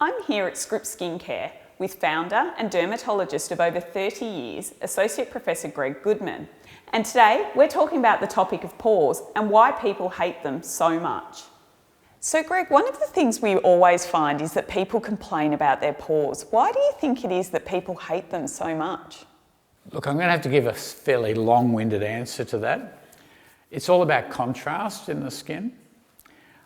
I'm here at Scripps Skincare with founder and dermatologist of over 30 years, Associate Professor Greg Goodman. And today we're talking about the topic of pores and why people hate them so much. So Greg, one of the things we always find is that people complain about their pores. Why do you think it is that people hate them so much? Look, I'm going to have to give a fairly long-winded answer to that. It's all about contrast in the skin.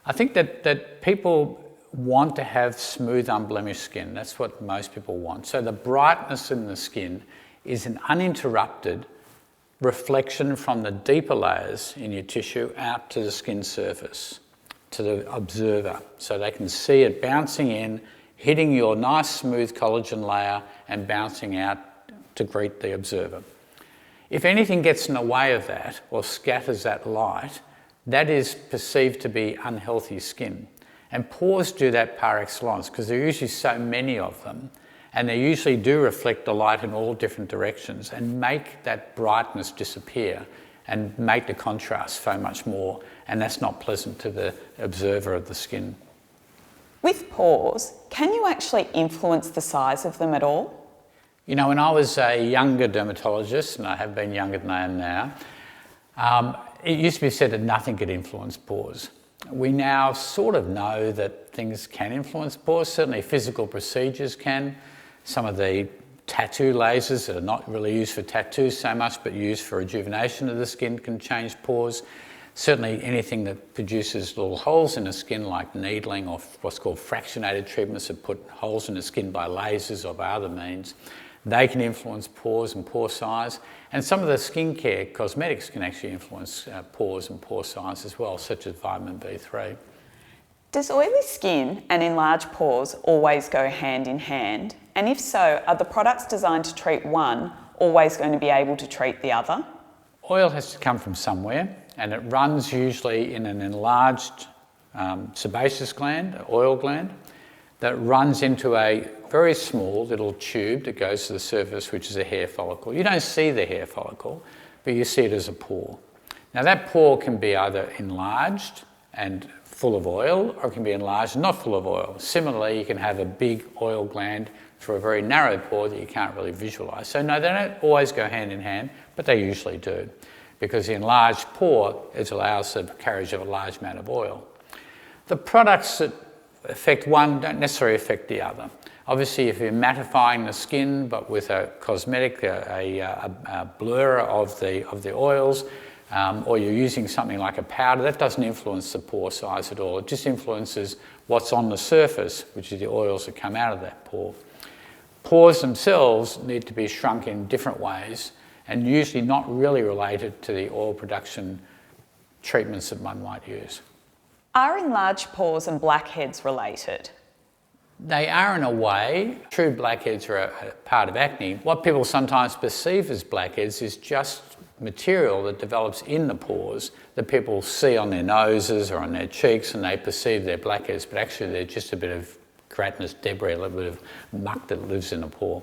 I think that people want to have smooth, unblemished skin. That's what most people want. So the brightness in the skin is an uninterrupted reflection from the deeper layers in your tissue out to the skin surface, to the observer. So they can see it bouncing in, hitting your nice smooth collagen layer and bouncing out to greet the observer. If anything gets in the way of that or scatters that light, that is perceived to be unhealthy skin. And pores do that par excellence because there are usually so many of them, and they usually do reflect the light in all different directions and make that brightness disappear and make the contrast so much more, and that's not pleasant to the observer of the skin. With pores, can you actually influence the size of them at all? You know, when I was a younger dermatologist, and I have been younger than I am now, it used to be said that nothing could influence pores. We now sort of know that things can influence pores. Certainly physical procedures can. Some of the tattoo lasers that are not really used for tattoos so much but used for rejuvenation of the skin can change pores. Certainly anything that produces little holes in the skin like needling or what's called fractionated treatments that put holes in the skin by lasers or by other means, they can influence pores and pore size. And some of the skincare cosmetics can actually influence pores and pore size as well, such as vitamin B3. Does oily skin and enlarged pores always go hand in hand? And if so, are the products designed to treat one always going to be able to treat the other? Oil has to come from somewhere, and it runs usually in an enlarged sebaceous gland, oil gland, that runs into a very small little tube that goes to the surface, which is a hair follicle. You don't see the hair follicle, but you see it as a pore. Now that pore can be either enlarged and full of oil, or it can be enlarged and not full of oil. Similarly, you can have a big oil gland through a very narrow pore that you can't really visualize. So no, they don't always go hand in hand, but they usually do, because the enlarged pore allows the carriage of a large amount of oil. The products that affect one don't necessarily affect the other. Obviously, if you're mattifying the skin, but with a cosmetic, a blur of the oils, or you're using something like a powder, that doesn't influence the pore size at all. It just influences what's on the surface, which is the oils that come out of that pore. Pores themselves need to be shrunk in different ways, and usually not really related to the oil production treatments that one might use. Are enlarged pores and blackheads related? They are in a way. True blackheads are a part of acne. What people sometimes perceive as blackheads is just material that develops in the pores that people see on their noses or on their cheeks, and they perceive they're blackheads, but actually they're just a bit of gelatinous debris, a little bit of muck that lives in a pore.